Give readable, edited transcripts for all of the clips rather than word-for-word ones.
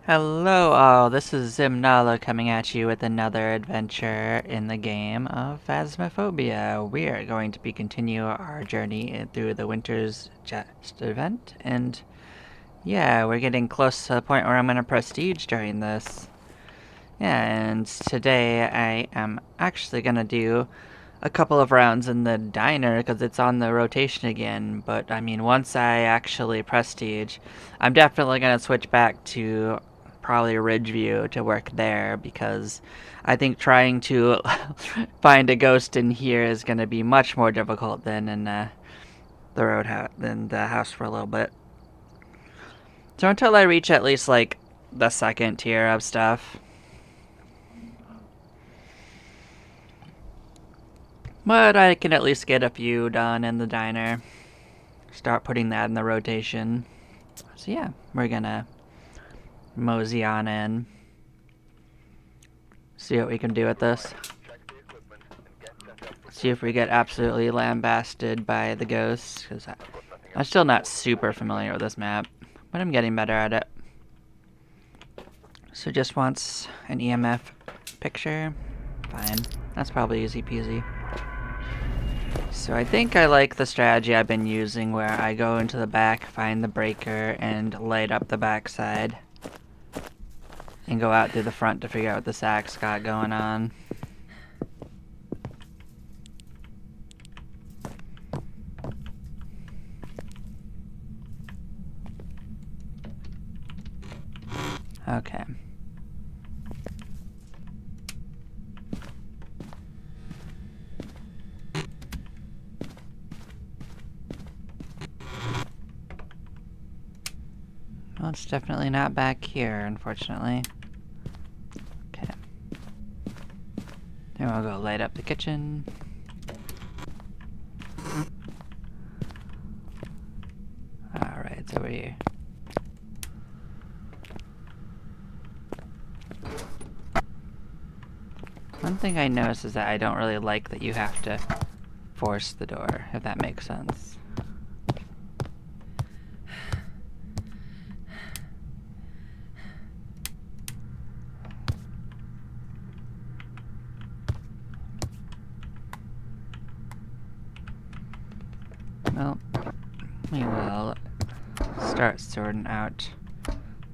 Hello all, this is Zimnala coming at you with another adventure in the game of Phasmophobia. We are going to be continue our journey through the Winter's Jest event, and yeah, we're getting close to the point where I'm going to prestige during this. Yeah, and today I am actually going to do a couple of rounds in the diner because it's on the rotation again, but I mean, once I actually prestige, I'm definitely going to switch back to probably Ridgeview to work there because I think trying to find a ghost in here is going to be much more difficult than in the roadhouse than the house for a little bit. So until I reach at least like the second tier of stuff. But I can at least get a few done in the diner. Start putting that in the rotation. So yeah, we're gonna mosey on in. See what we can do with this. See if we get absolutely lambasted by the ghosts, because I'm still not super familiar with this map, but I'm getting better at it. So just wants an EMF picture. Fine. That's probably easy peasy. So I think I like the strategy I've been using where I go into the back, find the breaker, and light up the backside. And go out through the front to figure out what the sack's got going on. Okay. Well, it's definitely not back here, unfortunately. Okay. Then we'll go light up the kitchen. Alright, it's over here. One thing I noticed is that I don't really like that you have to force the door, if that makes sense. Well, we will start sorting out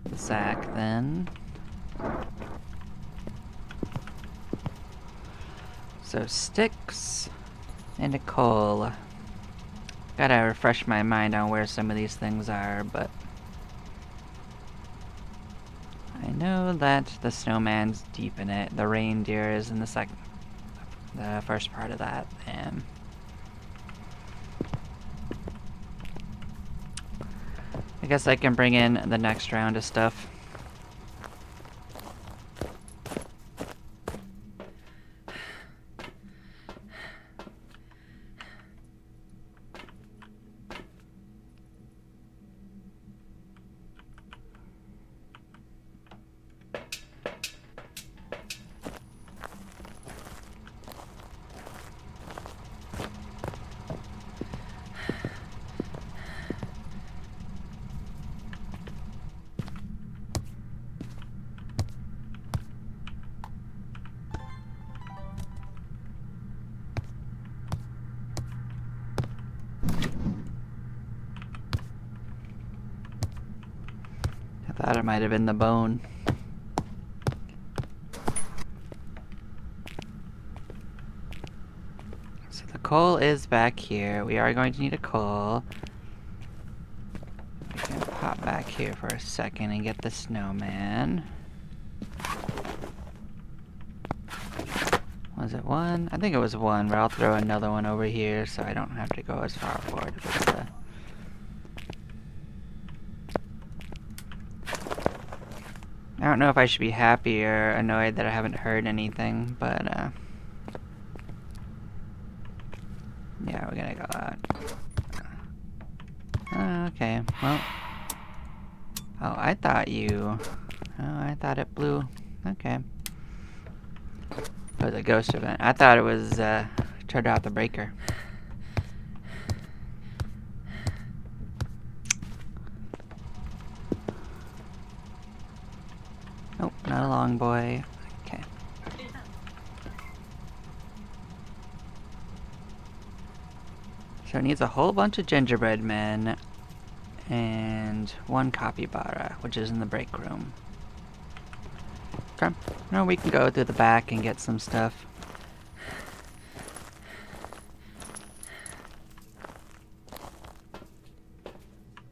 the sack then. So sticks and a coal. Gotta refresh my mind on where some of these things are, but I know that the snowman's deep in it. The reindeer is in the first part of that, and I guess I can bring in the next round of stuff. I thought it might have been the bone. So the coal is back here. We are going to need a coal. We can pop back here for a second and get the snowman. Was it one? I think it was one, but I'll throw another one over here so I don't have to go as far forward if it's I don't know if I should be happy or annoyed that I haven't heard anything, but yeah, we're gonna go out. Okay, well. Oh, I thought I thought it blew. Okay. It was a ghost event. I thought it was, turned out the breaker. not a long boy. Okay. So it needs a whole bunch of gingerbread men and one capybara, which is in the break room. Okay. Now we can go through the back and get some stuff.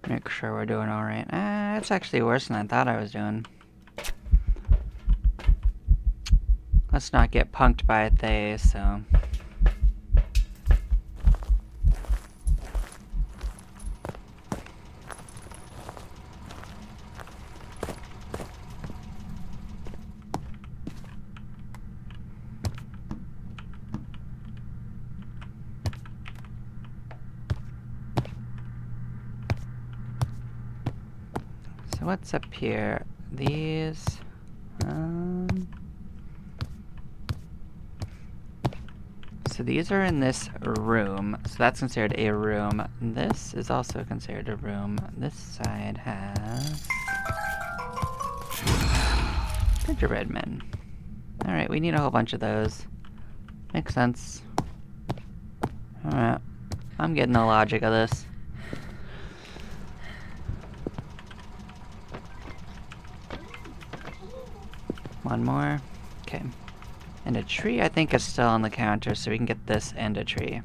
Make sure we're doing alright. It's actually worse than I thought I was doing. Let's not get punked by a Thay, so... So what's up here? These... So these are in this room, so that's considered a room. This is also considered a room. This side has... gingerbread men. Alright, we need a whole bunch of those. Makes sense. Alright. I'm getting the logic of this. One more. Okay. And a tree, I think, is still on the counter, so we can get this and a tree.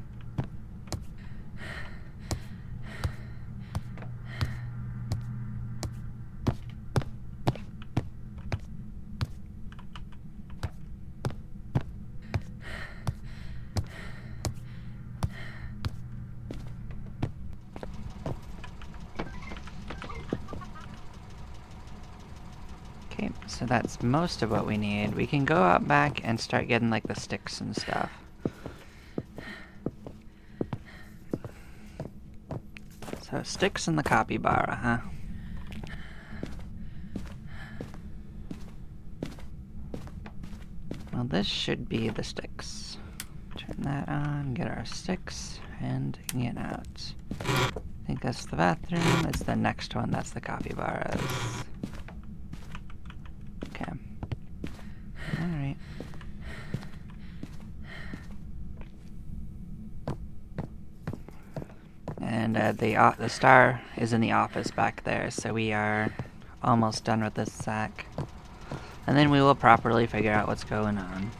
Okay, so that's most of what we need. We can go out back and start getting, like, the sticks and stuff. So, sticks and the capybara, huh? Well, this should be the sticks. Turn that on, get our sticks, and get out. I think that's the bathroom. It's the next one, that's the capybaras. Okay. Alright. And the star is in the office back there, so we are almost done with this sack. And then we will properly figure out what's going on.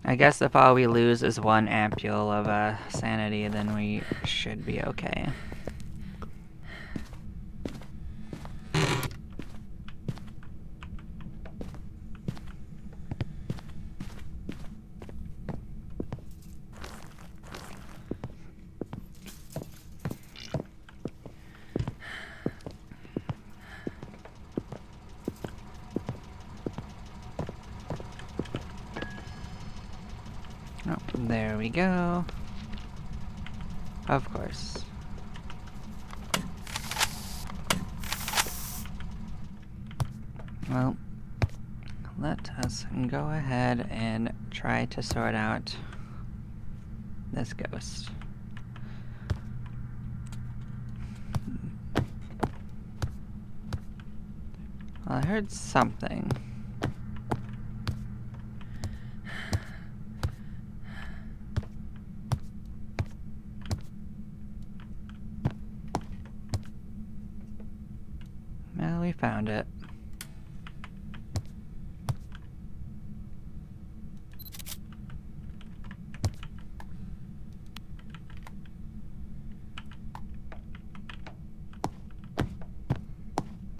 I guess if all we lose is 1 ampule of sanity, then we should be okay. Oh, there we go. Of course. Well, let us go ahead and try to sort out this ghost. Well, I heard something. Well, we found it.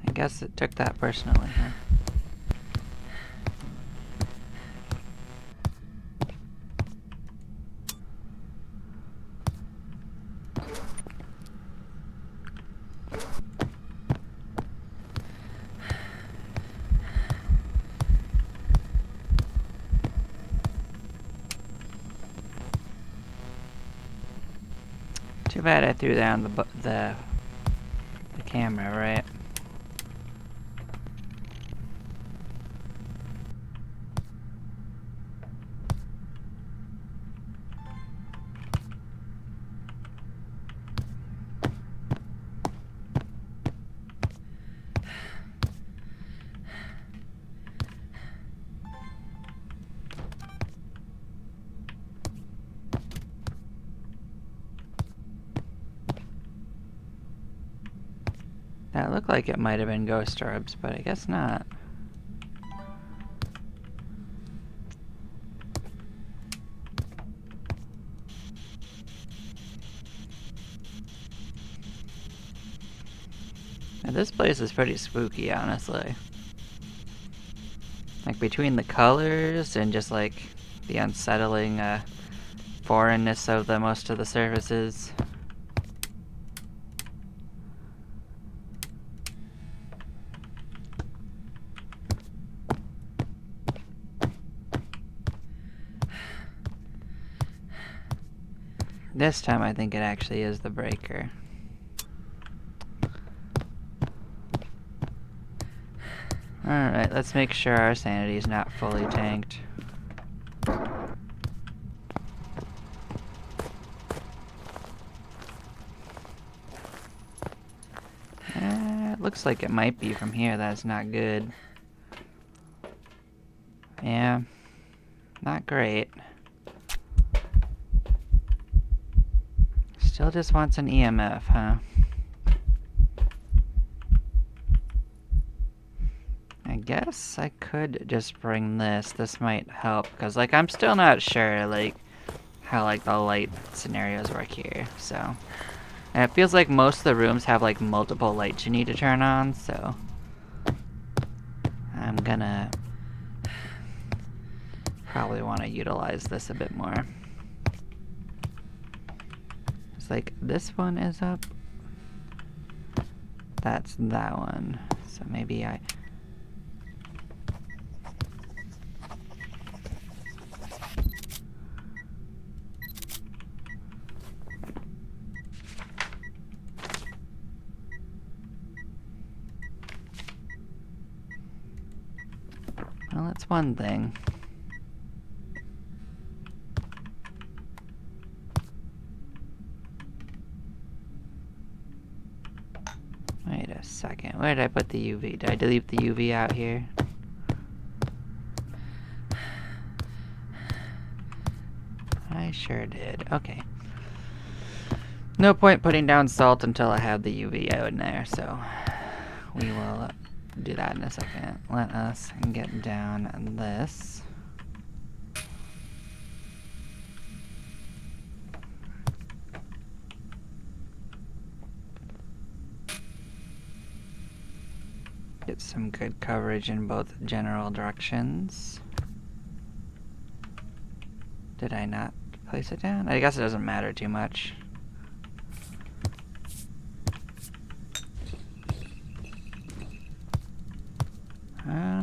I guess it took that personally, huh? Too bad I threw down the camera, right? That looked like it might have been ghost orbs, but I guess not. Now, this place is pretty spooky, honestly. Like, between the colors and just, like, the unsettling, foreignness of most of the surfaces. This time I think it actually is the breaker. Alright, let's make sure our sanity is not fully tanked. It looks like it might be from here. That's not good. Yeah, not great. Still just wants an EMF, huh? I guess I could just bring this. This might help, because, like, I'm still not sure, like, how, like, the light scenarios work here, so. And it feels like most of the rooms have, like, multiple lights you need to turn on, so. I'm gonna probably want to utilize this a bit more. It's like, this one is up. That's that one. So maybe I... Well, that's one thing. Wait a second. Where did I put the UV? Did I delete the UV out here? I sure did. Okay. No point putting down salt until I have the UV out in there, so we will do that in a second. Let us get down this. Get some good coverage in both general directions. Did I not place it down? I guess it doesn't matter too much.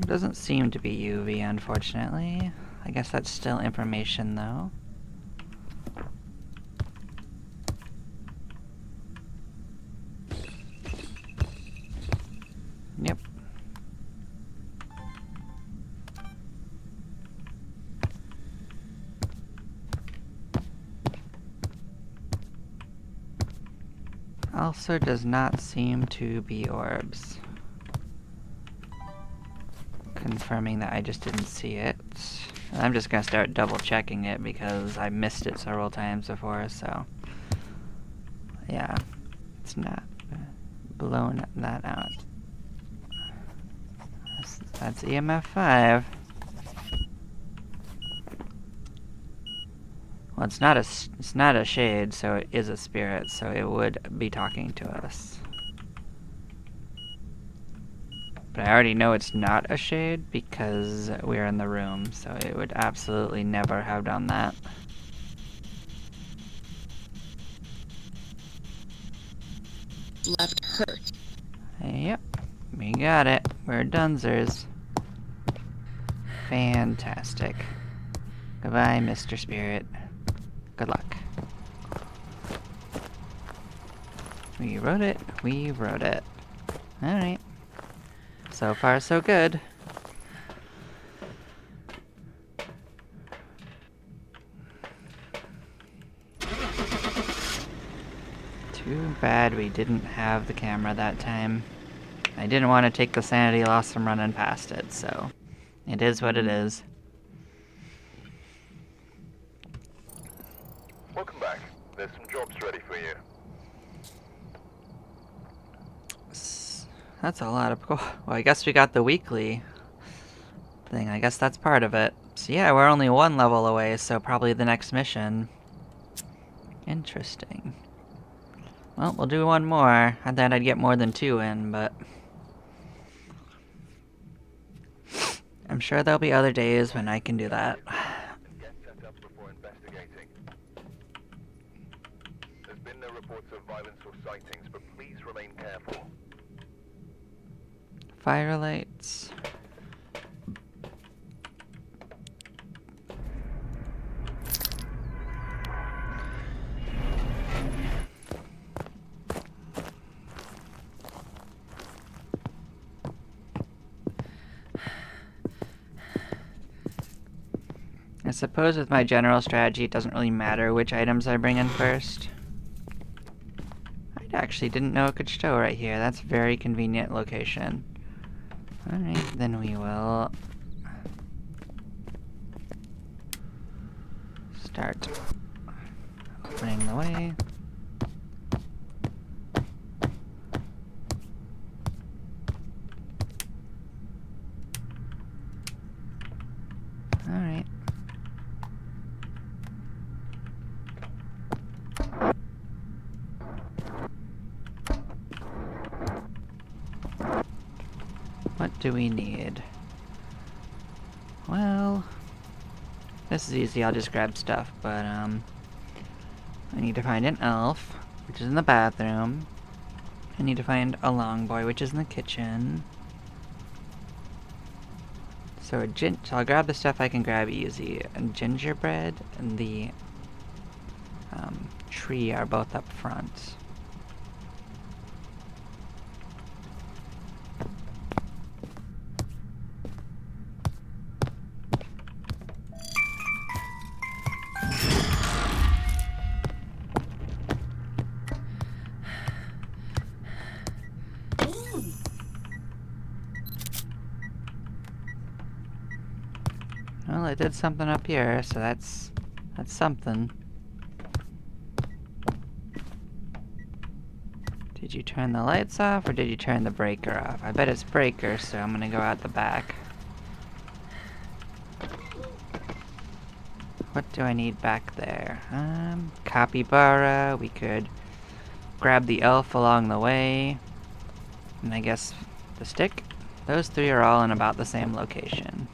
Doesn't seem to be UV, unfortunately. I guess that's still information, though. Yep. Also does not seem to be orbs. Confirming that I just didn't see it. I'm just gonna start double checking it because I missed it several times before, so yeah, it's not blown that out. That's EMF 5. Well, it's not a shade, so it is a spirit, so it would be talking to us. But I already know it's not a shade because we're in the room, so it would absolutely never have done that. Left hurt. Yep, we got it. We're dunzers. Fantastic. Goodbye, Mr. Spirit. Good luck. We wrote it. We wrote it. Alright. So far, so good. Too bad we didn't have the camera that time. I didn't want to take the sanity loss from running past it, so it is what it is. Welcome back. There's some jobs ready for you. That's a lot of... Well, I guess we got the weekly thing. I guess that's part of it. So yeah, we're only one level away, so probably the next mission. Interesting. Well, we'll do one more. I thought I'd get more than 2 in, but... I'm sure there'll be other days when I can do that. Get set up before investigating. There's been no reports of violence or sightings, but please remain careful. Firelights. I suppose with my general strategy, it doesn't really matter which items I bring in first. I actually didn't know it could show right here. That's a very convenient location. Alright, then we will start opening the way. Alright. What do we need? Well, this is easy, I'll just grab stuff, but I need to find an elf, which is in the bathroom. I need to find a long boy, which is in the kitchen. So I'll grab the stuff I can grab easy. And gingerbread and the tree are both up front. Well, it did something up here, so that's something. Did you turn the lights off, or did you turn the breaker off? I bet it's breaker, so I'm gonna go out the back. What do I need back there? Capybara. We could grab the elf along the way. And I guess the stick? Those 3 are all in about the same location.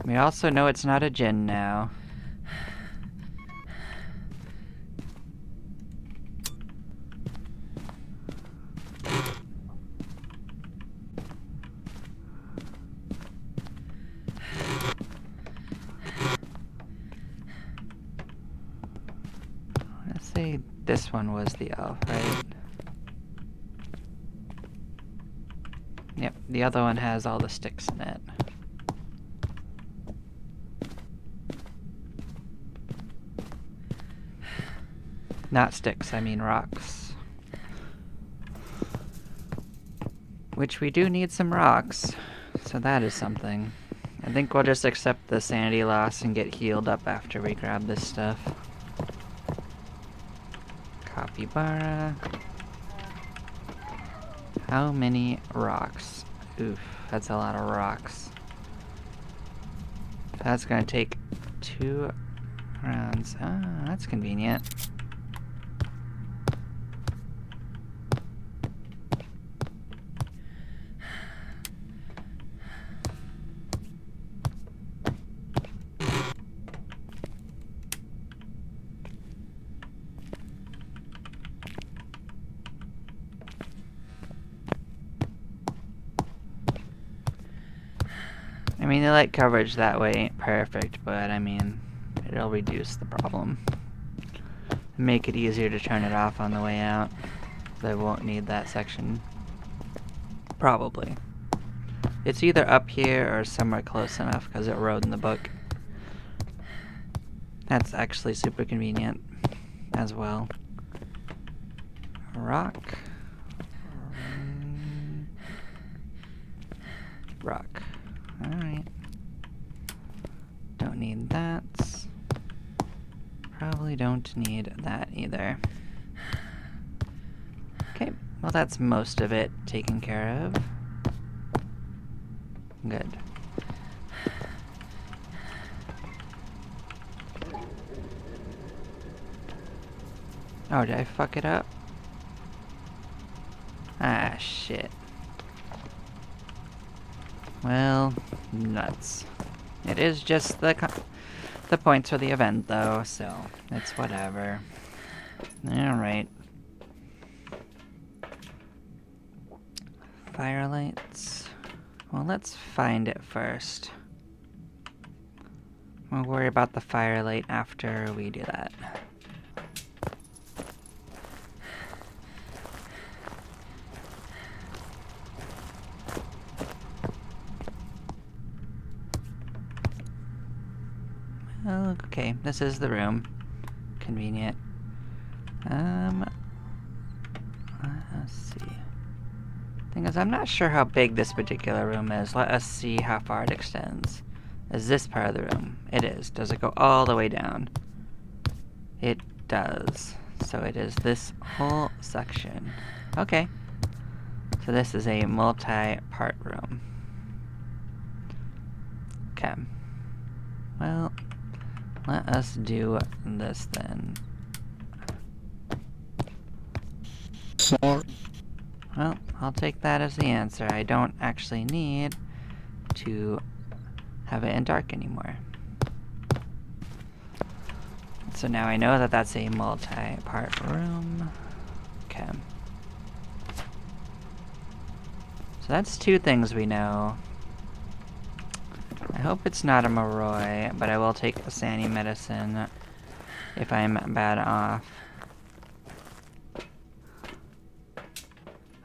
We also know it's not a djinn now. Let's say this one was the elf, right? Yep, the other one has all the sticks in it. Not sticks, I mean rocks. Which we do need some rocks, so that is something. I think we'll just accept the sanity loss and get healed up after we grab this stuff. Capybara. How many rocks? Oof, that's a lot of rocks. That's gonna take 2 rounds. Ah, that's convenient. I mean, the light coverage that way ain't perfect, but I mean, it'll reduce the problem. Make it easier to turn it off on the way out. They won't need that section. Probably. It's either up here or somewhere close enough because it wrote in the book. That's actually super convenient as well. Rock. Rock. Alright. Don't need that. Probably don't need that either. Okay, well that's most of it taken care of. Good. Oh, did I fuck it up? Ah, shit. Well, nuts. It is just the points for the event, though, so it's whatever. Alright. Firelights. Well, let's find it first. We'll worry about the firelight after we do that. Oh, okay, this is the room. Convenient. Let's see. Thing is, I'm not sure how big this particular room is. Let us see how far it extends. Is this part of the room? It is. Does it go all the way down? It does. So it is this whole section. Okay. So this is a multi-part room. Okay. Well, let us do this then. Well, I'll take that as the answer. I don't actually need to have it in dark anymore. So now I know that that's a multi-part room. Okay. So that's two things we know. I hope it's not a Moroi, but I will take the Sandy medicine if I'm bad off.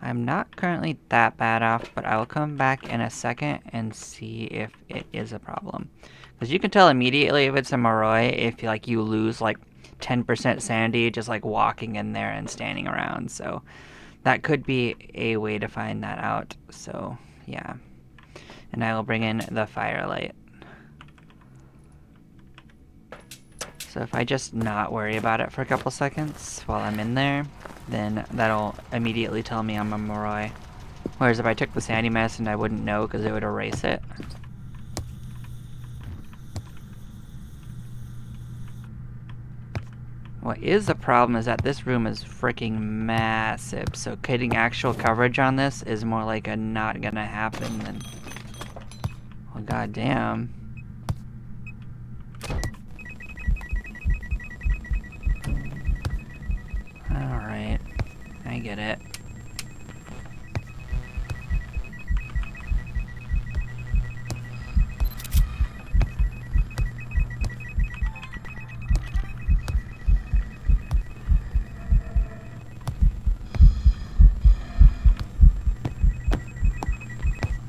I'm not currently that bad off, but I will come back in a second and see if it is a problem. Because you can tell immediately if it's a Moroi if you lose like 10% sanity just like walking in there and standing around. So that could be a way to find that out. So yeah. And I will bring in the firelight. So if I just not worry about it for a couple seconds while I'm in there, then that'll immediately tell me I'm a Moroi. Whereas if I took the sandy medicine, I wouldn't know because it would erase it. What is the problem is that this room is freaking massive, so getting actual coverage on this is more like a not gonna happen than... Well, goddamn. Alright, I get it.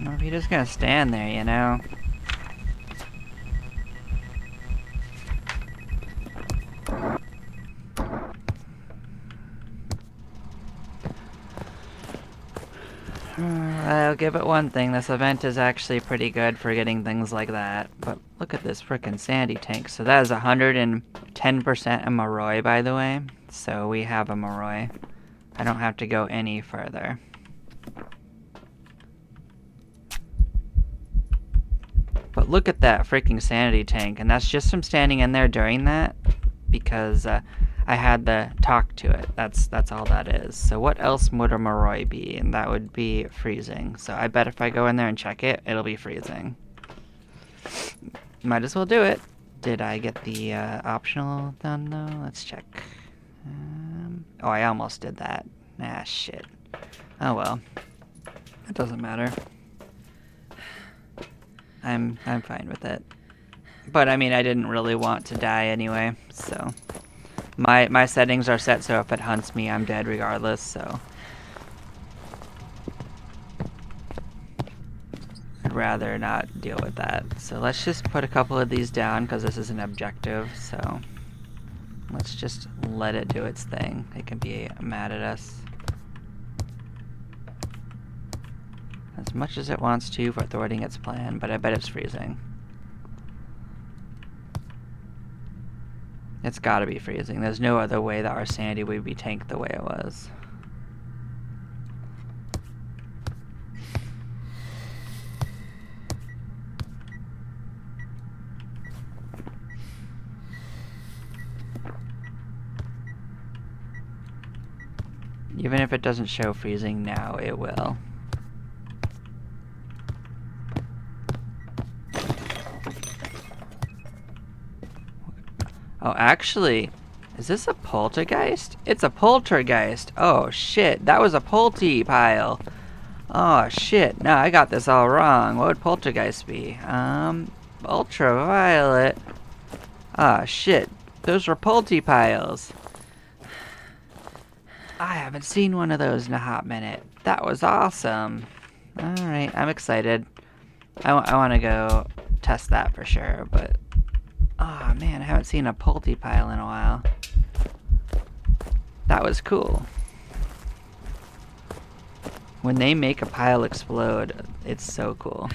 Well, if you're just gonna stand there, you know? I'll give it one thing, this event is actually pretty good for getting things like that. But look at this frickin' sandy tank. So that is 110% a Moroi, by the way. So we have a Moroi. I don't have to go any further. But look at that freaking sanity tank, and that's just from standing in there during that, because I had to talk to it. That's all that is. So what else would a Moroi be? And that would be freezing. So I bet if I go in there and check it, it'll be freezing. Might as well do it. Did I get the optional done though? Let's check. Oh, I almost did that. Ah, shit. Oh well. It doesn't matter. I'm fine with it. But I mean, I didn't really want to die anyway, so my settings are set so if it hunts me, I'm dead regardless, so I'd rather not deal with that. So let's just put a couple of these down because this is an objective, so let's just let it do its thing. It can be mad at us as much as it wants to for thwarting its plan, but I bet it's freezing. It's gotta be freezing. There's no other way that our sanity would be tanked the way it was. Even if it doesn't show freezing now, it will. Oh, actually, is this a poltergeist? It's a poltergeist. Oh, shit. That was a polty pile. Oh, shit. No, I got this all wrong. What would poltergeist be? Ultraviolet. Ah, shit. Those were polty piles. I haven't seen one of those in a hot minute. That was awesome. Alright, I'm excited. I want to go test that for sure, but... Oh man, I haven't seen a polty pile in a while. That was cool. When they make a pile explode, it's so cool.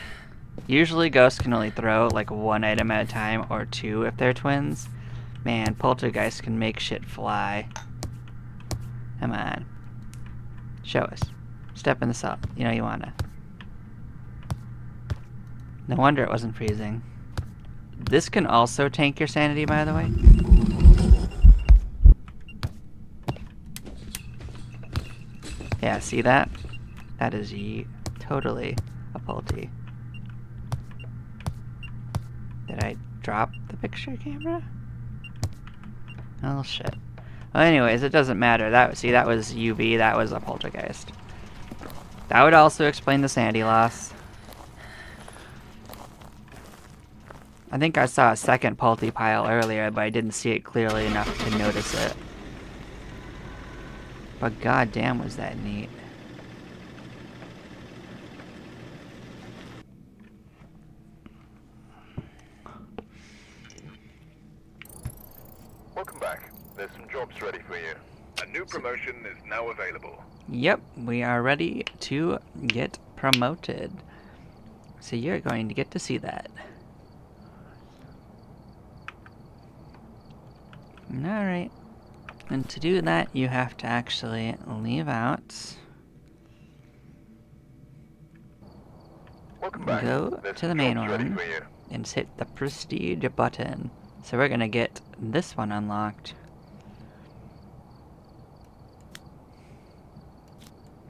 Usually ghosts can only throw like one item at a time, or two if they're twins. Man, poltergeists can make shit fly. Come on. Show us. Step in the salt. You know you wanna. No wonder it wasn't freezing. This can also tank your sanity, by the way. Yeah, see that? That is totally a polty. Did I drop the picture camera? Oh shit. Well, anyways, it doesn't matter. That was UV, that was a poltergeist. That would also explain the sanity loss. I think I saw a second polty pile earlier, but I didn't see it clearly enough to notice it. But goddamn, was that neat. Welcome back. There's some jobs ready for you. A new promotion is now available. Yep, we are ready to get promoted. So you're going to get to see that. Alright. And to do that, you have to actually leave out. Welcome back. Go There's to the some main jobs ready one for you. and hit the prestige button. So we're gonna get this one unlocked.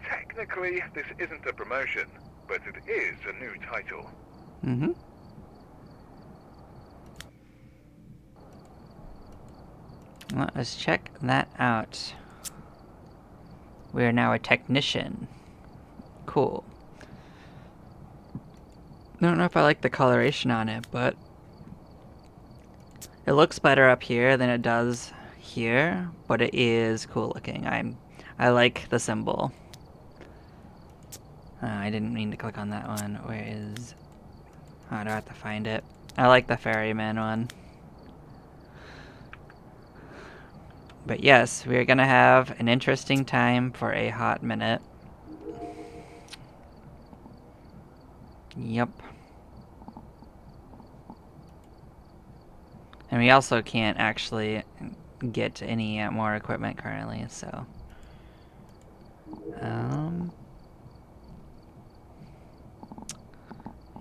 Technically, this isn't a promotion, but it is a new title. Mm-hmm. Well, let's check that out. We are now a technician. Cool. I don't know if I like the coloration on it, but it looks better up here than it does here, but it is cool looking. I like the symbol. I didn't mean to click on that one. Where is... Oh, do I have to find it? I like the ferryman one. But yes, we're gonna have an interesting time for a hot minute. Yep. And we also can't actually get any more equipment currently, so...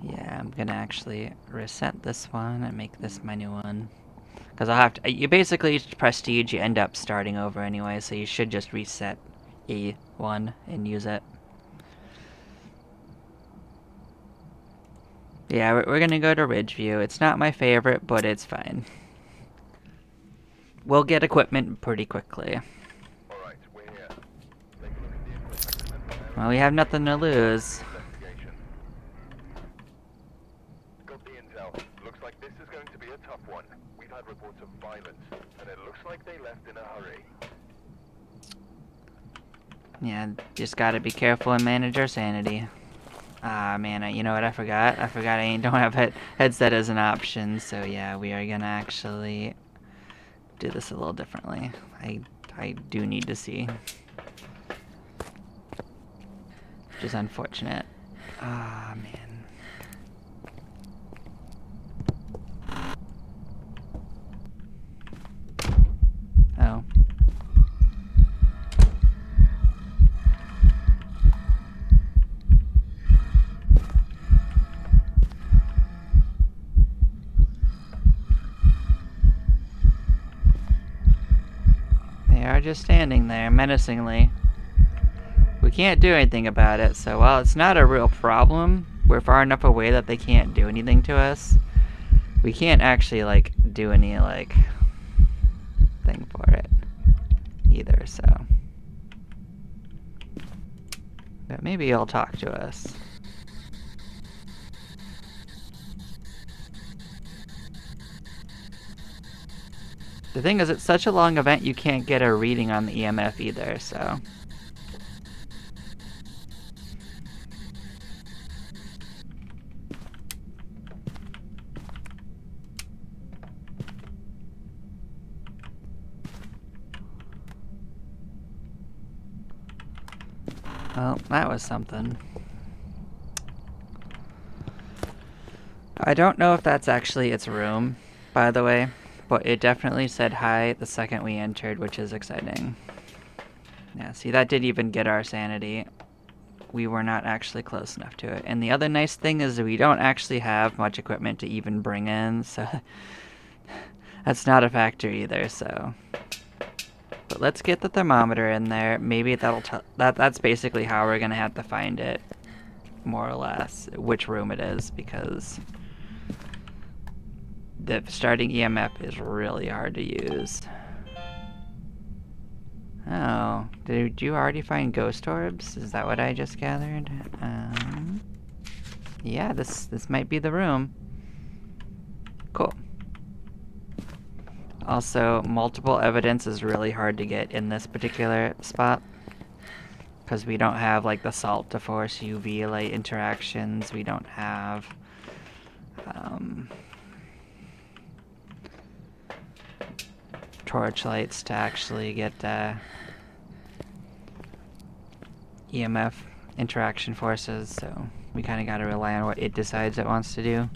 Yeah, I'm gonna actually reset this one and make this my new one. Because I'll have to... You basically prestige, you end up starting over anyway, so you should just reset E1 and use it. Yeah, we're gonna go to Ridgeview. It's not my favorite, but it's fine. We'll get equipment pretty quickly. Alright, we're here. Take a look at the equipment. Well, we have nothing to lose. Investigation. Got the intel. Looks like this is going to be a tough one. We've had reports of violence, and it looks like they left in a hurry. Yeah, just gotta be careful and manage our sanity. Ah, man, you know what I forgot? I forgot I don't have headset as an option, so yeah, we are gonna actually do this a little differently. I do need to see. Which is unfortunate. Ah, man. are just standing there menacingly. We can't do anything about it, so while it's not a real problem, we're far enough away that they can't do anything to us. We can't actually, like, do any, like, thing for it either, so. But maybe he'll talk to us. The thing is, it's such a long event, you can't get a reading on the EMF either, so. Well, that was something. I don't know if that's actually its room, by the way, but it definitely said hi the second we entered, which is exciting. Yeah, see, that did even get our sanity. We were not actually close enough to it. And the other nice thing is that we don't actually have much equipment to even bring in, so that's not a factor either, so. But let's get the thermometer in there. Maybe that'll that's basically how we're gonna have to find it, more or less, which room it is, because the starting EMF is really hard to use. Oh, did you already find ghost orbs? Is that what I just gathered? Yeah, this might be the room. Cool. Also, multiple evidence is really hard to get in this particular spot, because we don't have, like, the salt to force UV light interactions. We don't have, torch lights to actually get, EMF interaction forces, so we kind of got to rely on what it decides it wants to do.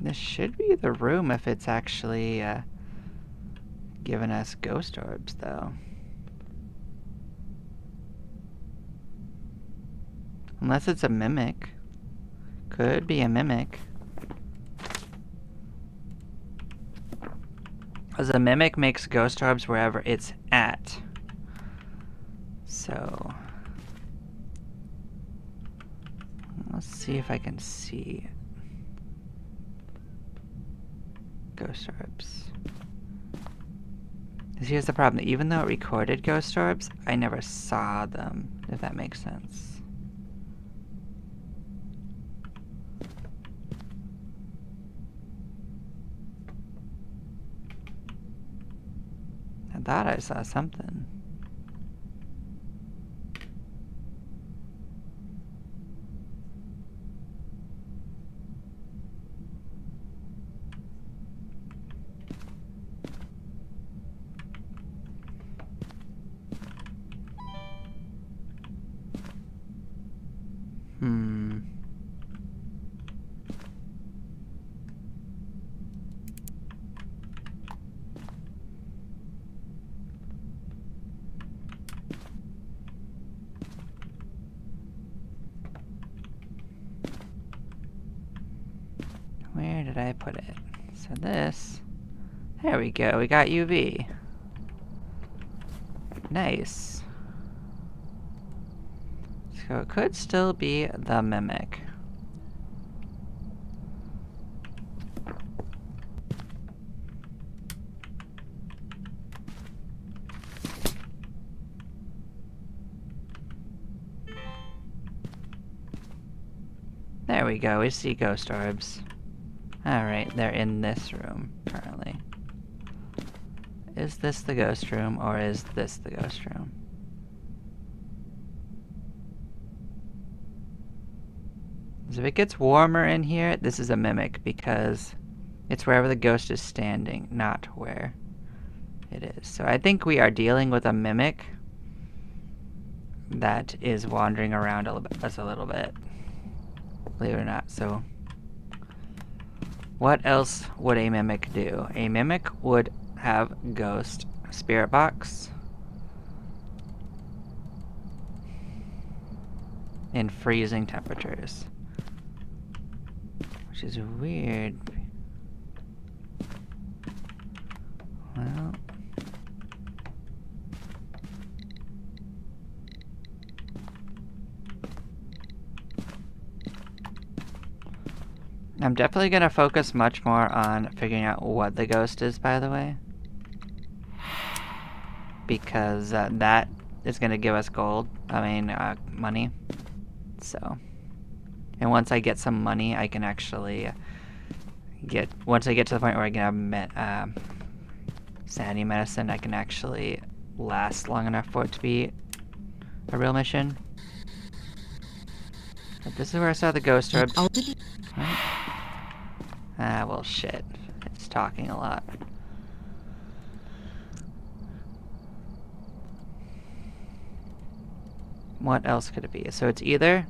This should be the room if it's actually giving us ghost orbs, though. Unless it's a mimic. Could be a mimic. Because a mimic makes ghost orbs wherever it's at. So. Let's see if I can see ghost orbs. Here's the problem. Even though it recorded ghost orbs, I never saw them, if that makes sense. I thought I saw something. Where did I put it? So this, there we go, we got UV. Nice. So it could still be the mimic. There we go, we see ghost orbs. Alright, they're in this room, currently. Is this the ghost room, or is this the ghost room? So if it gets warmer in here, this is a mimic, because it's wherever the ghost is standing, not where it is. So I think we are dealing with a mimic that is wandering around us a little bit. Believe it or not, so What else would a mimic do? A mimic would have ghost spirit box in freezing temperatures, which is weird. Well, I'm definitely going to focus much more on figuring out what the ghost is, by the way. Because that is going to give us gold. Money. So. And once I get some money, I can actually once I get to the point where I can have sanity medicine, I can actually last long enough for it to be a real mission. But this is where I saw the ghost orb. Right? Ah, well, shit. It's talking a lot. What else could it be? So it's either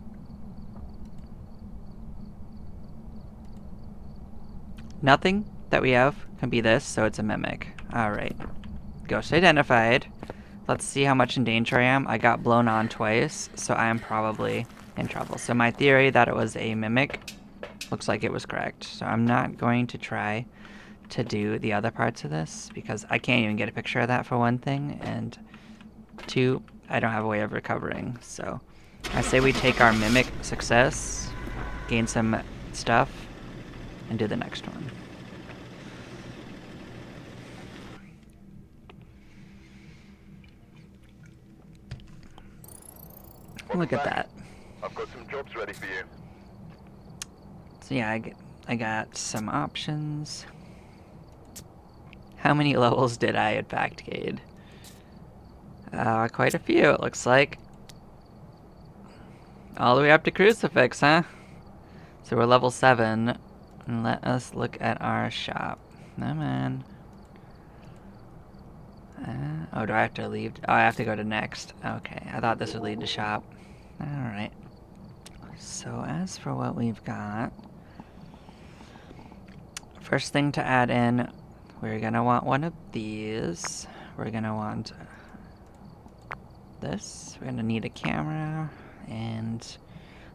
nothing that we have can be this, so it's a mimic. Alright. Ghost identified. Let's see how much in danger I am. I got blown on twice, so I am probably in trouble. So my theory that it was a mimic looks like it was correct. So I'm not going to try to do the other parts of this because I can't even get a picture of that for one thing, and two, I don't have a way of recovering. So I say we take our mimic success, gain some stuff, and do the next one. Look at that. I've got some jobs ready for you. So yeah, I got some options. How many levels did I in fact gain? Quite a few, it looks like. All the way up to Crucifix, huh? So we're level 7. And let us look at our shop. Come on. Oh, do I have to leave? Oh, I have to go to next. Okay, I thought this would lead to shop. Alright. So as for what we've got, first thing to add in, we're gonna want one of these. We're gonna want this. We're gonna need a camera and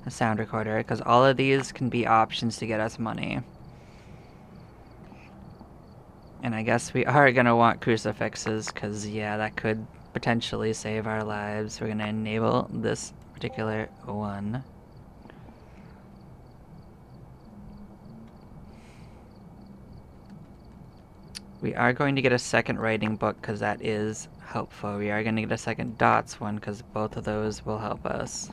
a sound recorder, because all of these can be options to get us money. And I guess we are gonna want crucifixes, because yeah, that could potentially save our lives. We're gonna enable this particular one. We are going to get a second writing book because that is helpful. We are going to get a second dots one because both of those will help us.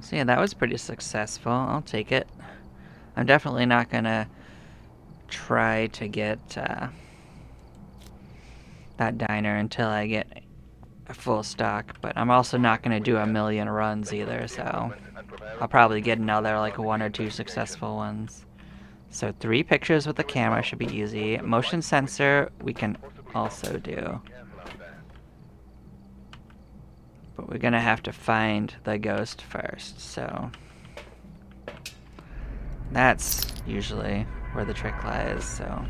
So yeah, that was pretty successful. I'll take it. I'm definitely not going to try to get that diner until I get a full stock, but I'm also not going to do a million runs either, so I'll probably get another like 1 or 2 successful ones. So 3 pictures with the camera should be easy. Motion sensor we can also do. But we're gonna have to find the ghost first, so that's usually where the trick lies. So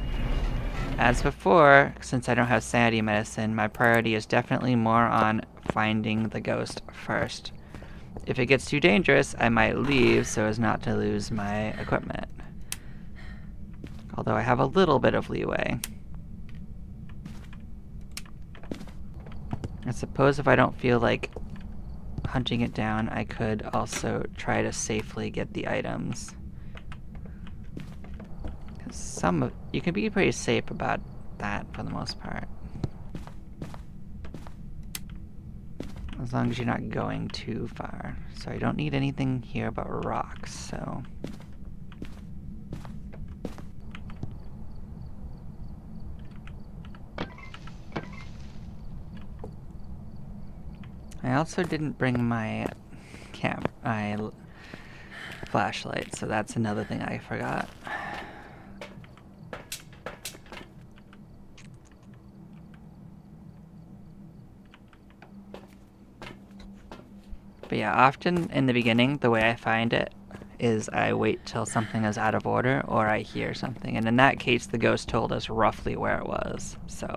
as before, since I don't have sanity medicine, my priority is definitely more on finding the ghost first. If it gets too dangerous, I might leave so as not to lose my equipment. Although I have a little bit of leeway. I suppose if I don't feel like hunting it down, I could also try to safely get the items. You can be pretty safe about that for the most part. As long as you're not going too far. So I don't need anything here but rocks, so... I also didn't bring my flashlight, so that's another thing I forgot. But yeah, often in the beginning, the way I find it is I wait till something is out of order or I hear something. And in that case, the ghost told us roughly where it was. So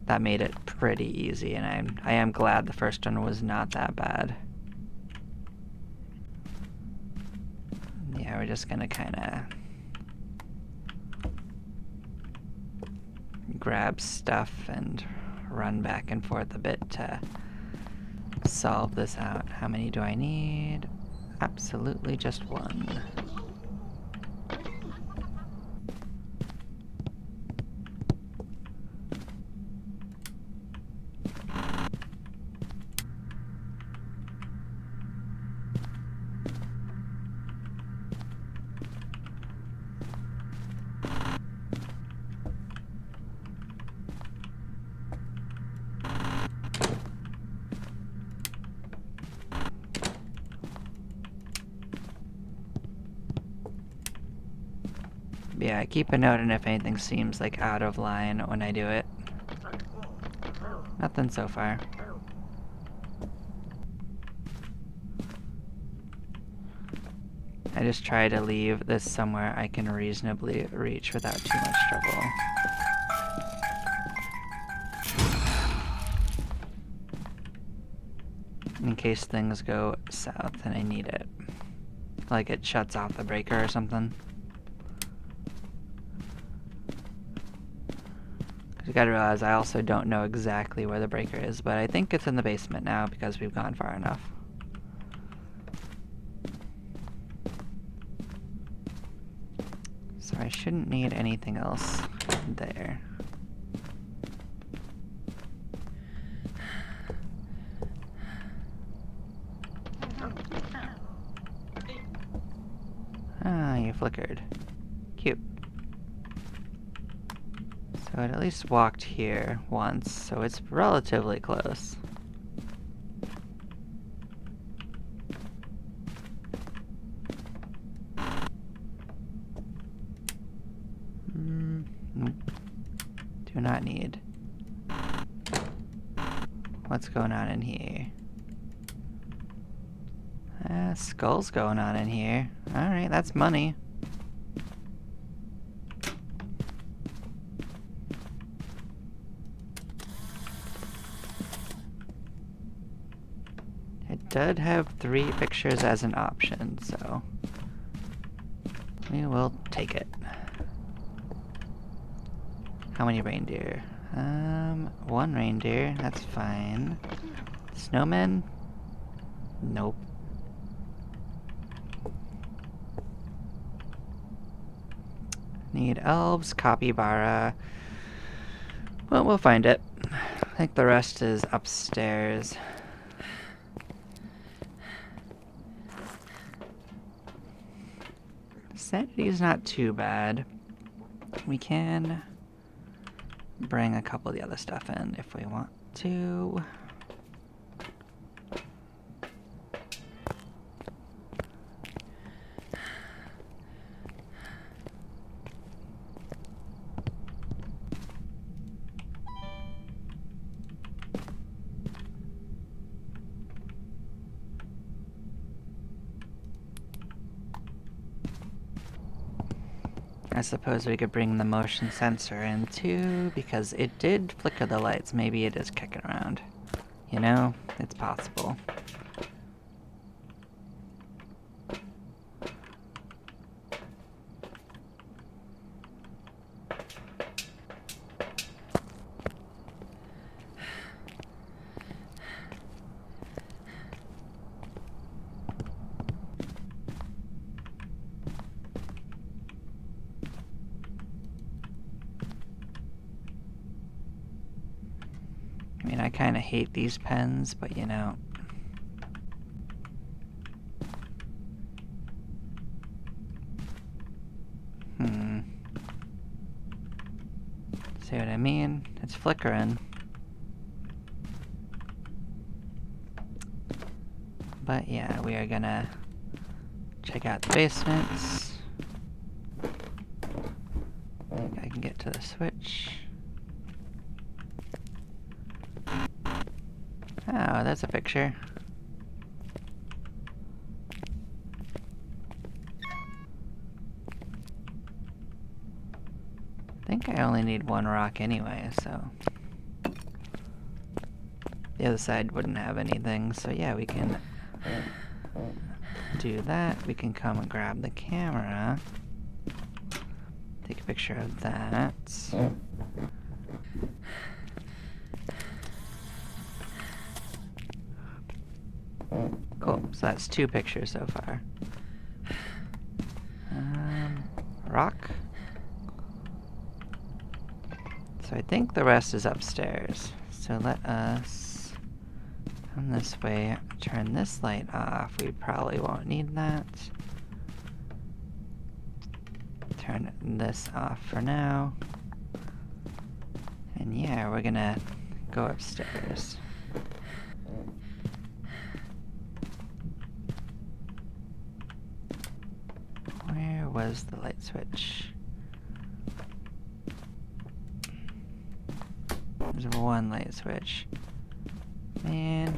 that made it pretty easy, and I am glad the first one was not that bad. Yeah, we're just gonna kind of grab stuff and run back and forth a bit to solve this out. How many do I need? Absolutely just one. Yeah, keep a note on if anything seems like out of line when I do it. Nothing so far. I just try to leave this somewhere I can reasonably reach without too much trouble. In case things go south and I need it. Like it shuts off the breaker or something. You gotta realize I also don't know exactly where the breaker is, but I think it's in the basement now because we've gone far enough. So I shouldn't need anything else there. Ah, you flickered. Cute. So it at least walked here once, so it's relatively close. Do not need. What's going on in here? Skull's going on in here. Alright, that's money. It did have 3 pictures as an option, so we will take it. How many reindeer? 1 reindeer, that's fine. Snowmen? Nope. Need elves, capybara. Well, we'll find it. I think the rest is upstairs. Sanity's not too bad. We can bring a couple of the other stuff in if we want to. I suppose we could bring the motion sensor in too, because it did flicker the lights. Maybe it is kicking around. You know, it's possible. I mean, I kind of hate these pens, but you know. See what I mean? It's flickering. But yeah, we are gonna check out the basements. I think I can get to the switch. Oh, that's a picture. think I only need one rock anyway, so... The other side wouldn't have anything, so yeah, we can do that. We can come and grab the camera. Take a picture of that. Cool, so that's 2 pictures so far. Rock. So I think the rest is upstairs. So let us come this way, turn this light off. We probably won't need that. Turn this off for now. And yeah, we're gonna go upstairs. Where was the light switch? There's one light switch. Man.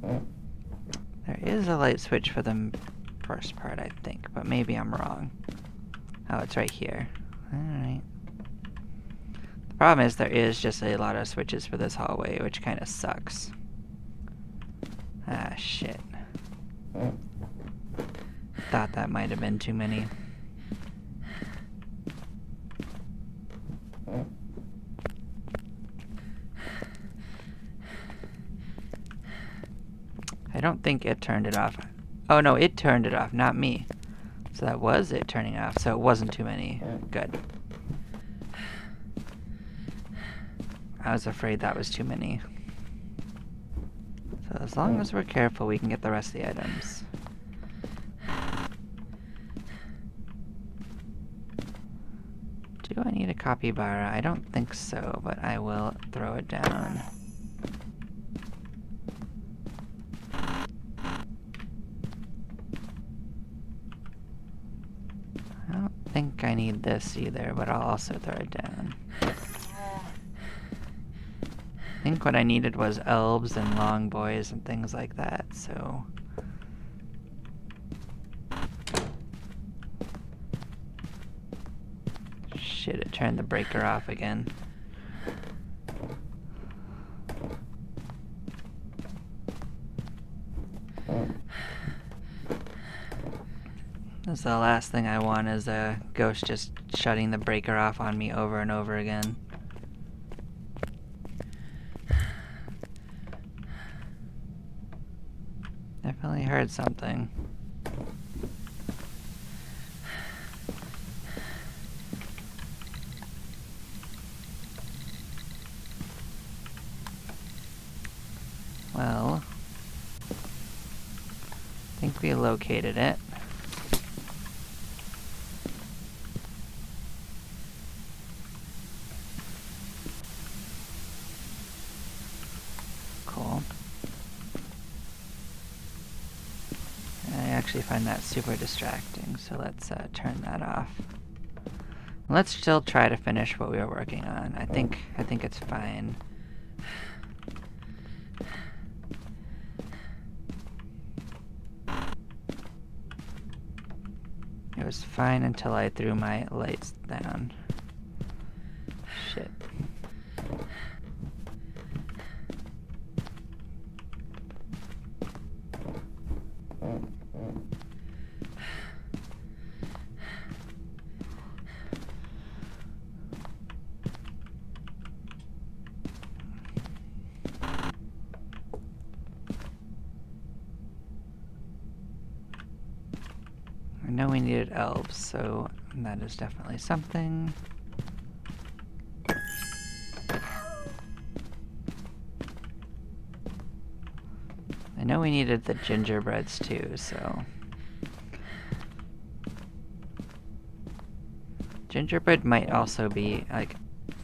There is a light switch for the first part, I think, but maybe I'm wrong. Oh, it's right here. Alright. The problem is there is just a lot of switches for this hallway, which kind of sucks. Ah, shit. Thought that might have been too many. I don't think it turned it off. Oh no, it turned it off, not me. So that was it turning off, so it wasn't too many. Good. I was afraid that was too many. So as long as we're careful, we can get the rest of the items. Do I need a capybara? I don't think so, but I will throw it down. I don't think I need this either, but I'll also throw it down. I think what I needed was elves and long boys and things like that, so... Shit, it turned the breaker off again. That's the last thing I want, is a ghost just shutting the breaker off on me over and over again. Definitely heard something. Well, I think we located it. Cool. I actually find that super distracting, so let's turn that off. Let's still try to finish what we were working on. I think it's fine. It was fine until I threw my lights down. Shit. I know we needed elves, so that is definitely something. I know we needed the gingerbreads too, so... Gingerbread might also be, like,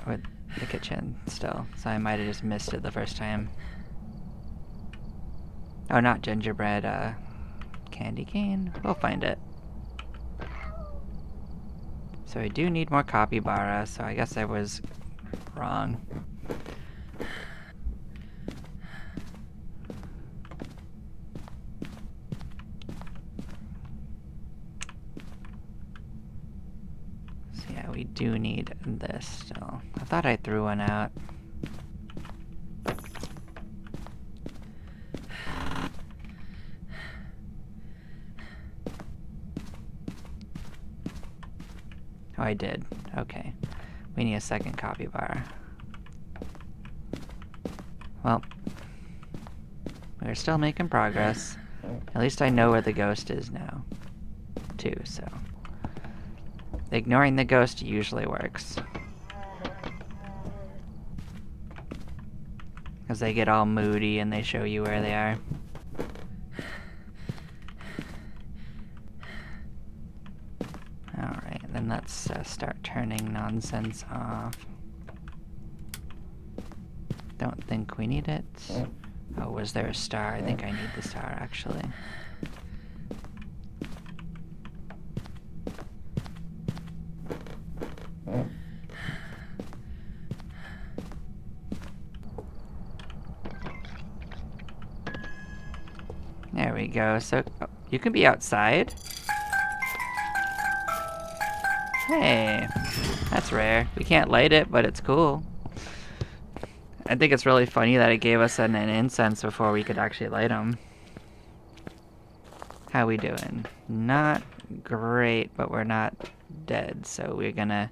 with the kitchen still, so I might have just missed it the first time. Oh, not gingerbread, candy cane? We'll find it. So I do need more capybara, so I guess I was wrong. we do need this still. I thought I threw one out. Oh, I did. Okay. We need a second copy bar. Well, we're still making progress. At least I know where the ghost is now, too, so. Ignoring the ghost usually works. Because they get all moody and they show you where they are. Alright, then let's start turning nonsense off. Don't think we need it. Oh, was there a star? I think I need the star, actually. There we go. So, oh, you can be outside? Hey, that's rare. We can't light it, but it's cool. I think it's really funny that it gave us an incense before we could actually light them. How we doing? Not great, but we're not dead, so we are going to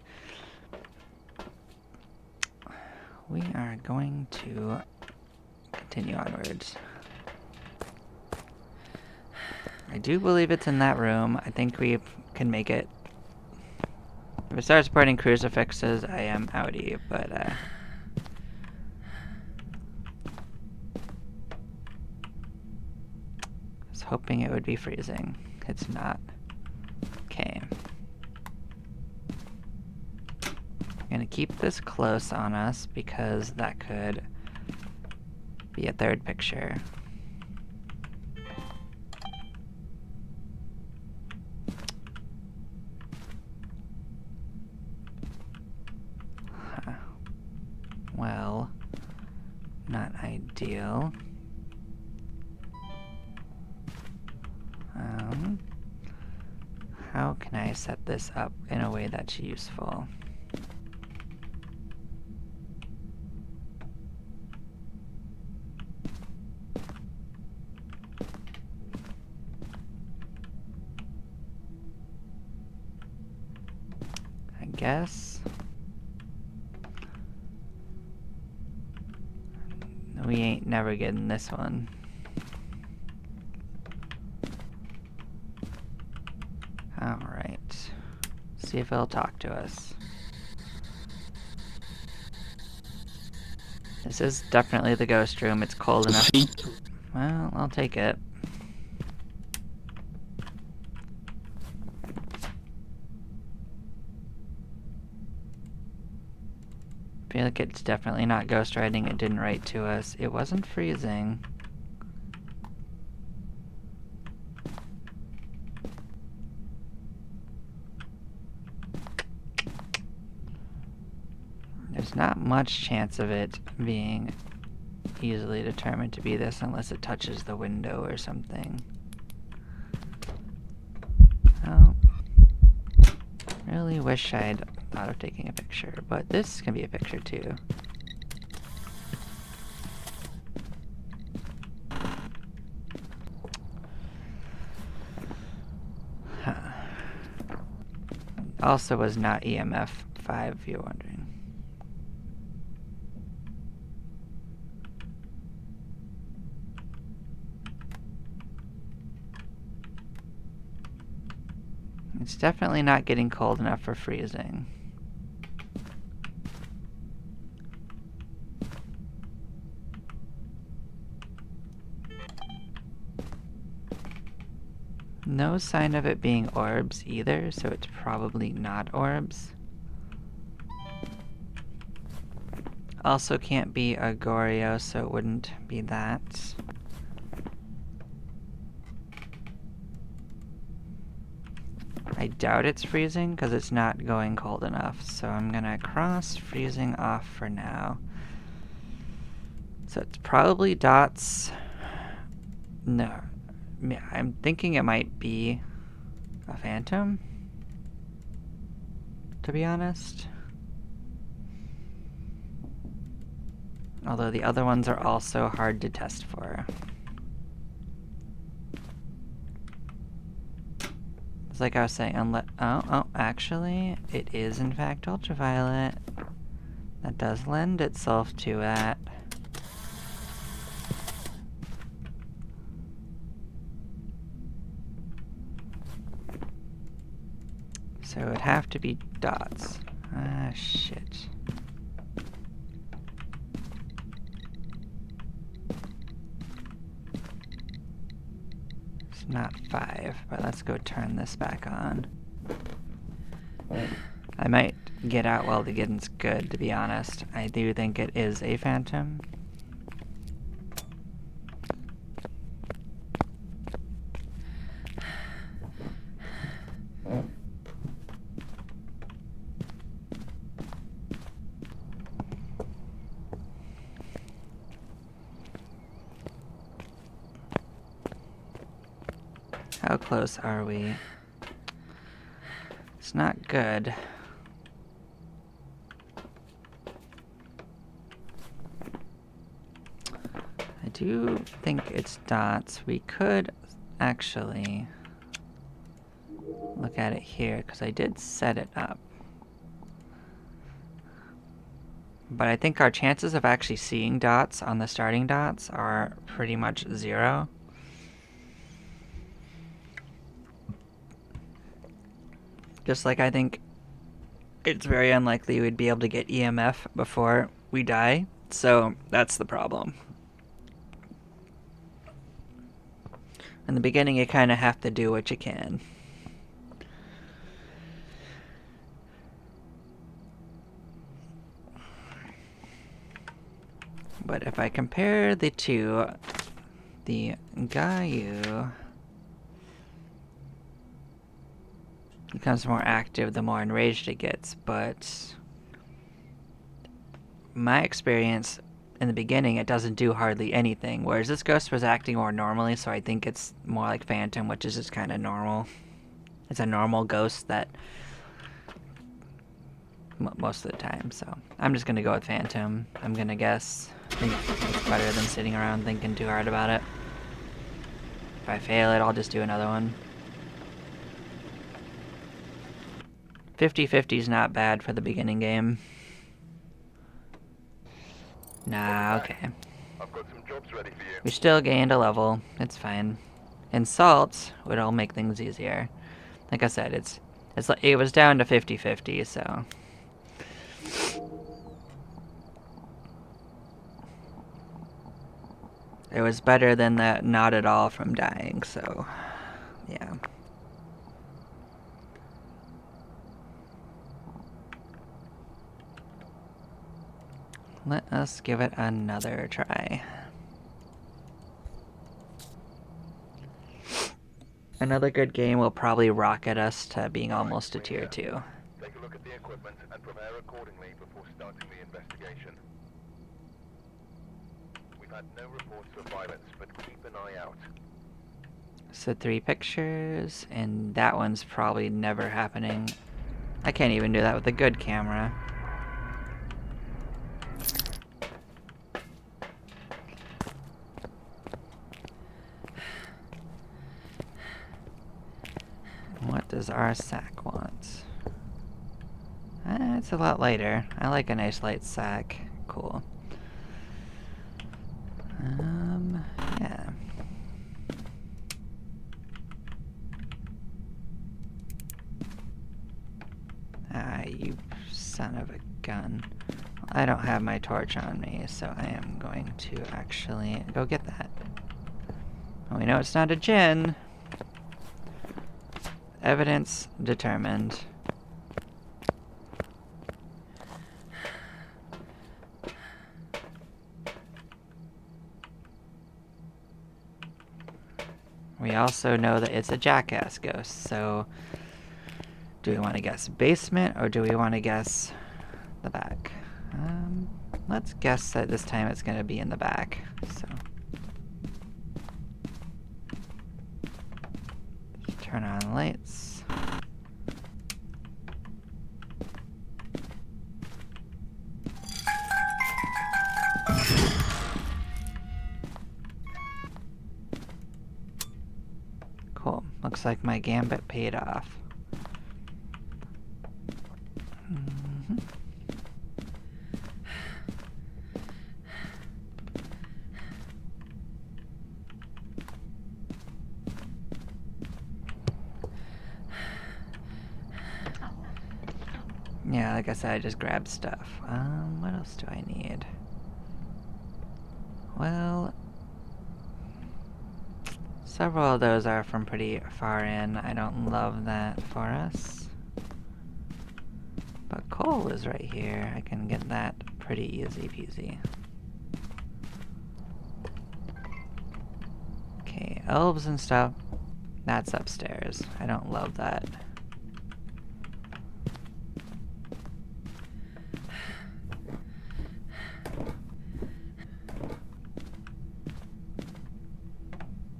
continue onwards. I do believe it's in that room. I think we can make it. If it starts putting crucifixes, I am outie, but I was hoping it would be freezing. It's not. Okay. I'm gonna keep this close on us because that could be a third picture. Huh. Well, not ideal. How can I set this up in a way that's useful? I guess we ain't never getting this one. Alright. See if it'll talk to us. This is definitely the ghost room. It's cold enough. Well, I'll take it. I feel like it's definitely not ghost writing. It didn't write to us. It wasn't freezing. There's not much chance of it being easily determined to be this unless it touches the window or something. Oh. Really wish I'd thought of taking a picture, but this can be a picture too. Huh. Also was not EMF 5, if you're wondering. It's definitely not getting cold enough for freezing. No sign of it being orbs either, so it's probably not orbs. Also can't be a Goryo, so it wouldn't be that. I doubt it's freezing because it's not going cold enough, so I'm gonna cross freezing off for now. So it's probably dots. No, I'm thinking it might be a phantom. to be honest. Although the other ones are also hard to test for. It's like I was saying, actually, it is in fact ultraviolet. That does lend itself to that. So it would have to be dots. Ah, shit. It's not 5, but let's go turn this back on. I might get out while the getting's good, to be honest. I do think it is a phantom. How close are we? It's not good. I do think it's dots. We could actually look at it here, because I did set it up. But I think our chances of actually seeing dots on the starting dots are pretty much 0. Just like I think it's very unlikely we'd be able to get EMF before we die, so that's the problem. In the beginning, you kind of have to do what you can. But if I compare the two, the Gayu becomes more active the more enraged it gets, but my experience in the beginning, it doesn't do hardly anything, whereas this ghost was acting more normally, so I think it's more like Phantom, which is just kind of normal. It's a normal ghost that most of the time, so I'm just gonna go with Phantom. I'm gonna guess. I think it's better than sitting around thinking too hard about it. If I fail it, I'll just do another one. 50-50 is not bad for the beginning game. Nah, okay. I've got some jobs ready for you. We still gained a level. It's fine. And salt would all make things easier. Like I said, it was down to 50-50, so. It was better than that not at all from dying, so yeah. Let us give it another try. Another good game will probably rocket us to being almost a tier 2. Take a look at the equipment and prepare accordingly before starting the investigation. We've had no reports of violence, but keep an eye out. So 3 pictures, and that one's probably never happening. I can't even do that with a good camera. What does our sack want? It's a lot lighter. I like a nice light sack. Cool. Yeah. Ah, you son of a gun. I don't have my torch on me, so I am going to actually go get that. Well, we know it's not a djinn. Evidence determined. We also know that it's a jackass ghost, so do we want to guess basement or do we want to guess the back? Let's guess that this time it's going to be in the back. So turn on lights. Looks like my gambit paid off. Yeah, like I said, I just grabbed stuff. What else do I need? Well, several of those are from pretty far in. I don't love that for us. But coal is right here. I can get that pretty easy peasy. Okay, elves and stuff. That's upstairs. I don't love that.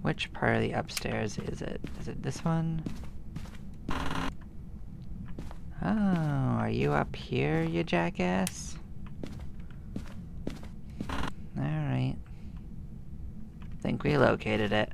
Which part of the upstairs is it? Is it this one? Oh, are you up here, you jackass? Alright. Think we located it.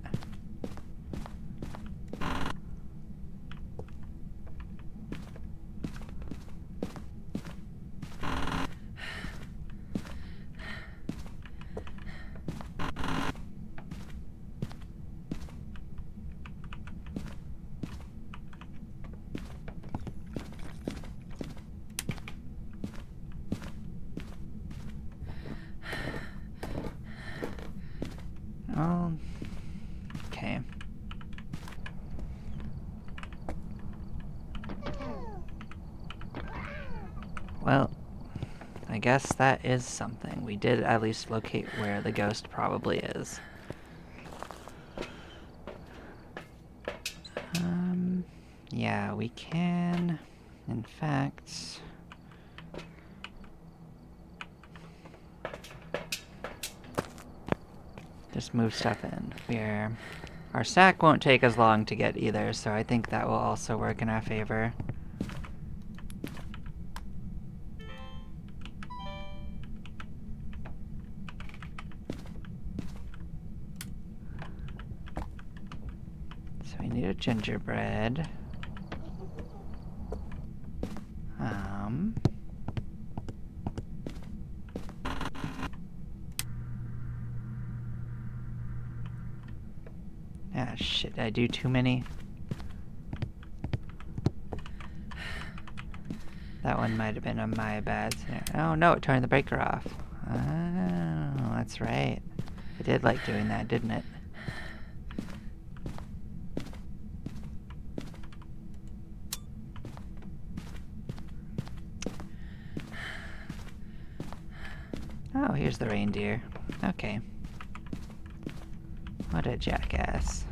Oh, okay. Well, I guess that is something. We did at least locate where the ghost probably is. Yeah, we can, in fact... just move stuff in. Our sack won't take as long to get either, so I think that will also work in our favor. So we need a gingerbread. Ah, shit, did I do too many? That one might have been on my bad. Oh no, it turned the breaker off. Oh, that's right. I did like doing that, didn't it? Oh, here's the reindeer. Okay. What a jackass.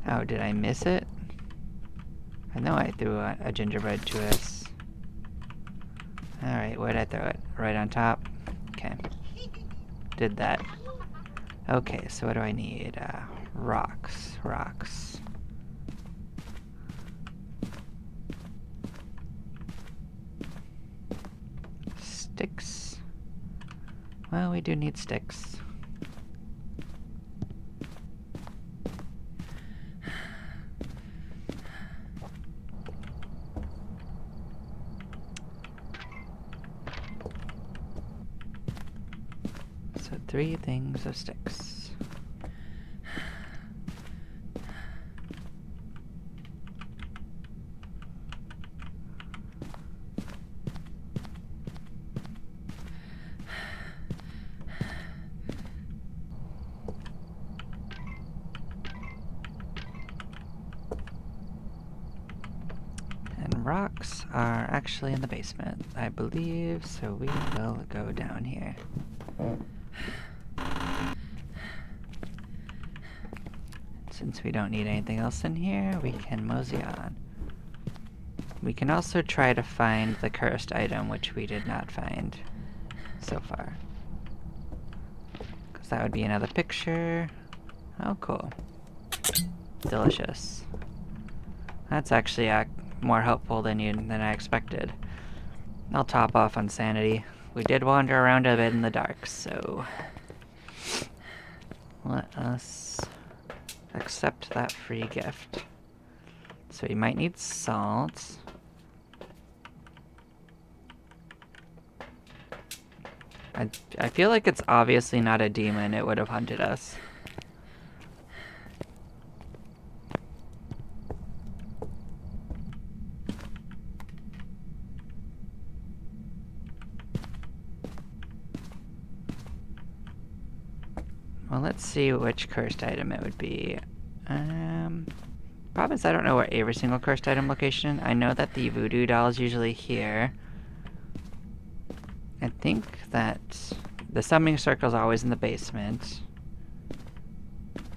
Oh, did I miss it? I know I threw a gingerbread to us. Alright, where'd I throw it? Right on top? Okay. Did that. Okay, so what do I need? Rocks. Rocks. Sticks. Well, we do need sticks. So 3 things of sticks. Rocks are actually in the basement, I believe, so we will go down here. Since we don't need anything else in here, we can mosey on. We can also try to find the cursed item, which we did not find so far. Because that would be another picture. Oh, cool. Delicious. That's actually more helpful than I expected. I'll top off on sanity. We did wander around a bit in the dark, so... let us accept that free gift. So we might need salt. I feel like it's obviously not a demon. It would have hunted us. Well, let's see which cursed item it would be. Problem is I don't know where every single cursed item location. I know that the voodoo doll is usually here. I think that the summoning circle is always in the basement.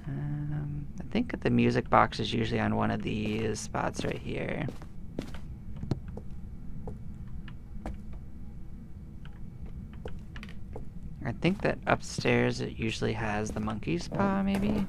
I think that the music box is usually on one of these spots right here. I think that upstairs it usually has the monkey's paw, maybe?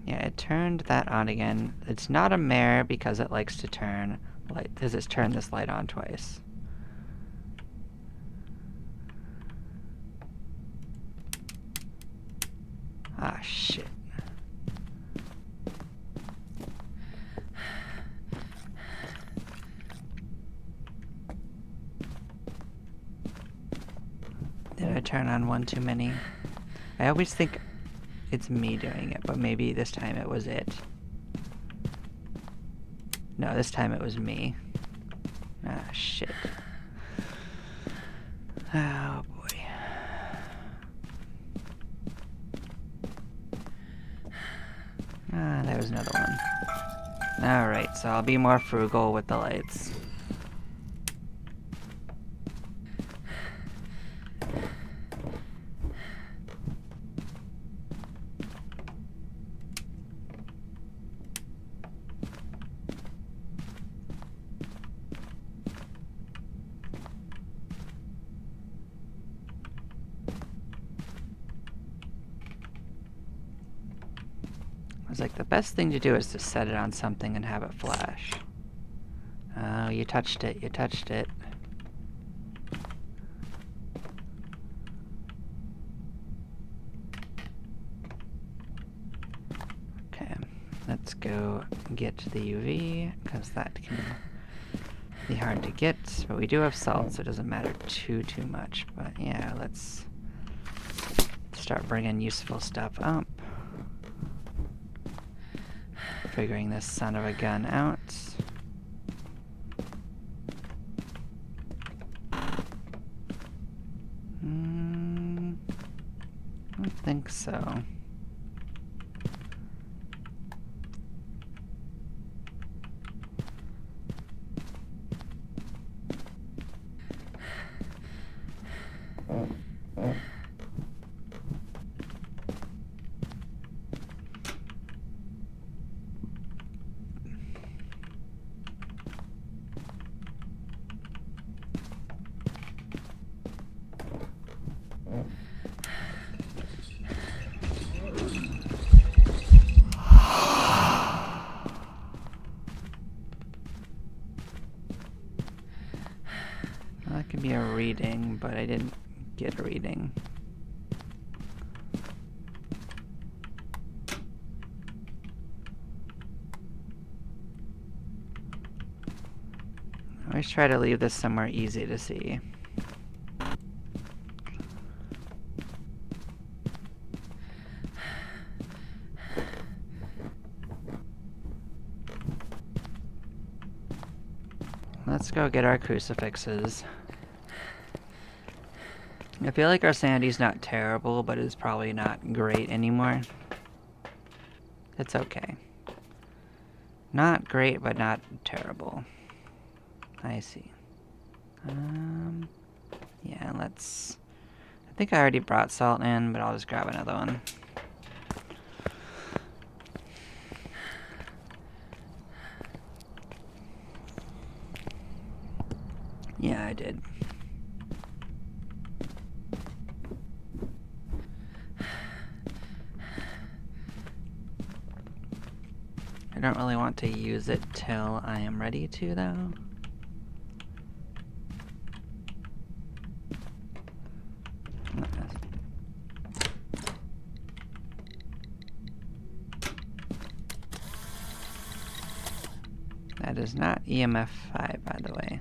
Yeah, it turned that on again. It's not a mare because it likes to turn light, because it's turned this light on twice. Ah, shit. Did I turn on one too many? I always think it's me doing it, but maybe this time it was it. No, this time it was me. Ah, shit. Oh, boy. Ah, there was another one. Alright, so I'll be more frugal with the lights. I was like, the best thing to do is to set it on something and have it flash. Oh, you touched it, you touched it. Okay, let's go get the UV, because that can be hard to get, but we do have salt, so it doesn't matter too much. But yeah, let's start bringing useful stuff up. Figuring this son of a gun out. I don't think so. Well, that could be a reading, but I didn't get a reading. I always try to leave this somewhere easy to see. Let's go get our crucifixes. I feel like our sanity's not terrible, but it's probably not great anymore. It's okay. Not great, but not terrible. I see. Yeah, let's... I think I already brought salt in, but I'll just grab another one. Yeah, I did. I don't really want to use it till I am ready to, though. That is not EMF 5, by the way.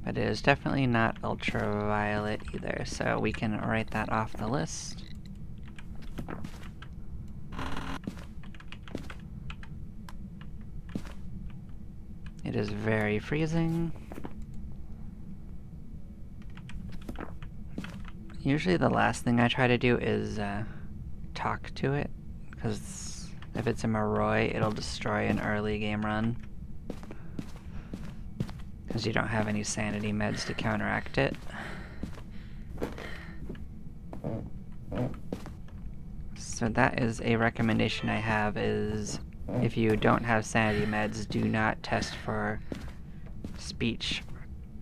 But it is definitely not ultraviolet either, so we can write that off the list. It is very freezing. Usually the last thing I try to do is talk to it, because if it's a Moroi, it'll destroy an early game run. Because you don't have any sanity meds to counteract it. So that is a recommendation I have, is if you don't have sanity meds, do not test for speech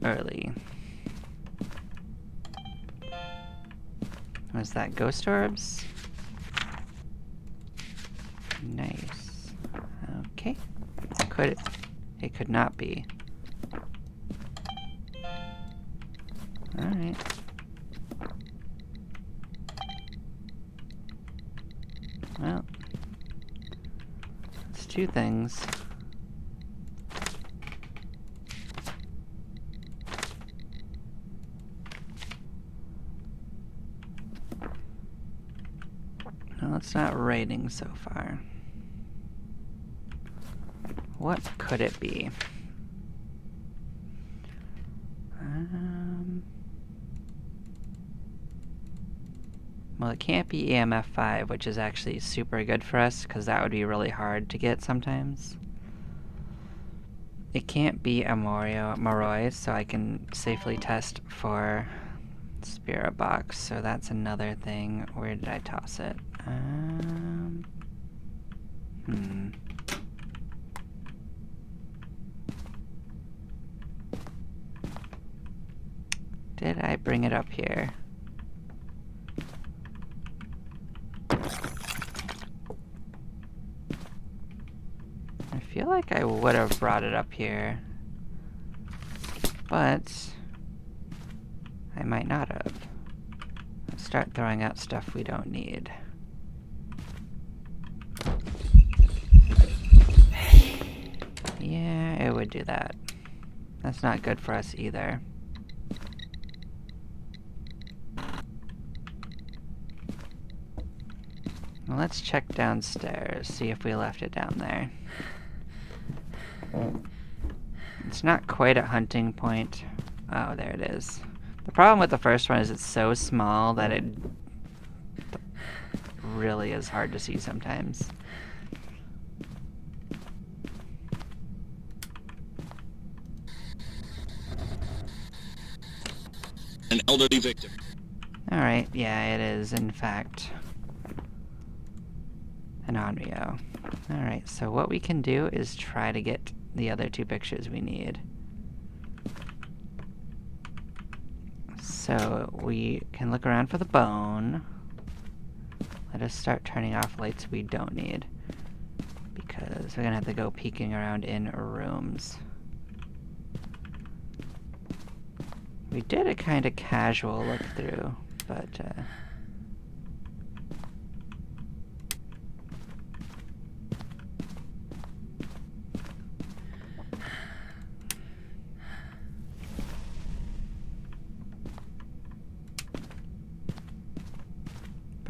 early. Was that ghost orbs? Nice. Okay. It could not be. Alright. Well, it's two things. Well, it's not raining so far. What could it be? Well, it can't be EMF 5, which is actually super good for us, because that would be really hard to get sometimes. It can't be a Moroi, so I can safely test for Spirit Box, so that's another thing. Where did I toss it? Did I bring it up here? I feel like I would have brought it up here, but I might not have. Let's start throwing out stuff we don't need. Yeah, it would do that. That's not good for us either. Well, let's check downstairs, see if we left it down there. It's not quite at hunting point. Oh, there it is. The problem with the first one is it's so small that it really is hard to see sometimes. An elderly victim. Alright, yeah, it is, in fact, an Onryo. Alright, so what we can do is try to get the other two pictures we need. So we can look around for the bone. Let us start turning off lights we don't need, because we're gonna have to go peeking around in rooms. We did a kind of casual look through, but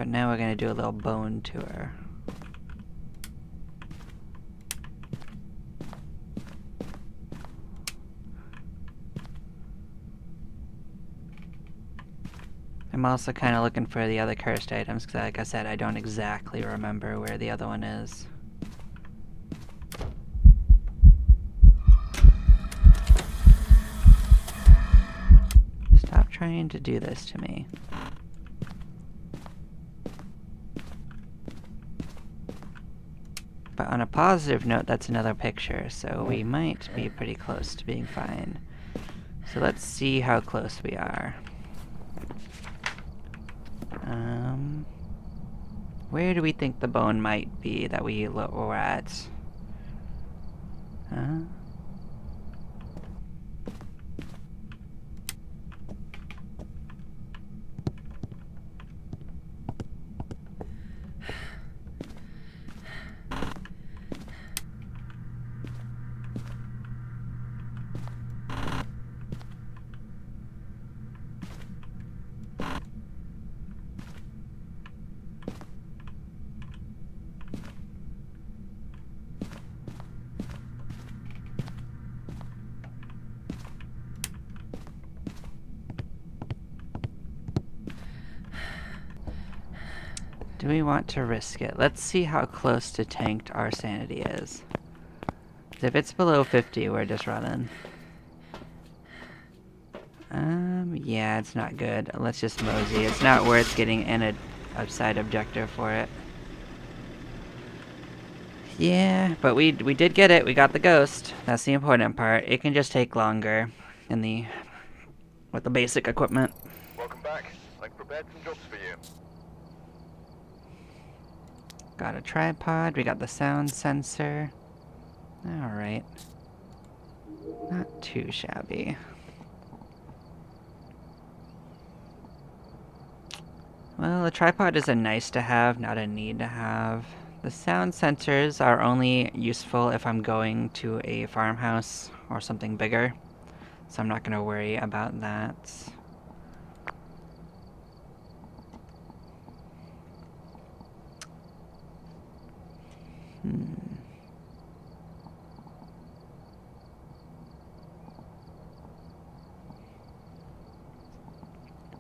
now we're gonna do a little bone tour. I'm also kind of looking for the other cursed items, because like I said, I don't exactly remember where the other one is. Stop trying to do this to me. But on a positive note, that's another picture, so we might be pretty close to being fine. So let's see how close we are. Where do we think the bone might be that we're at? Huh? Do we want to risk it? Let's see how close to tanked our sanity is. If it's below 50, we're just running. Yeah, it's not good. Let's just mosey. It's not worth getting an upside objective for it. Yeah, but we did get it. We got the ghost. That's the important part. It can just take longer with the basic equipment. Welcome back. I've prepared some jobs for you. Got a tripod. We got the sound sensor. Alright. Not too shabby. Well, a tripod is a nice to have, not a need to have. The sound sensors are only useful if I'm going to a farmhouse or something bigger, so I'm not going to worry about that.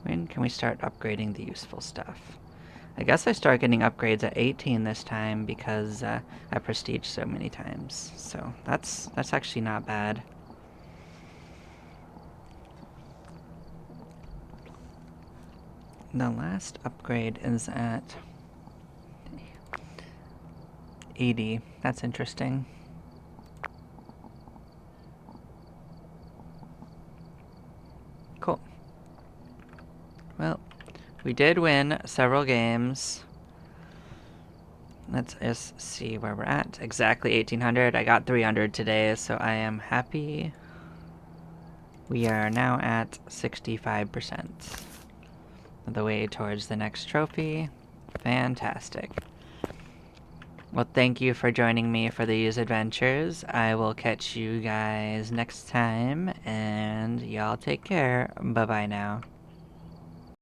When can we start upgrading the useful stuff? I guess I start getting upgrades at 18 this time because I prestige so many times. So that's actually not bad. The last upgrade is at 80. That's interesting. Cool. Well, we did win several games. Let's just see where we're at. Exactly 1800. I got 300 today, so I am happy. We are now at 65% of the way towards the next trophy. Fantastic. Well, thank you for joining me for these adventures. I will catch you guys next time, and y'all take care. Bye-bye now.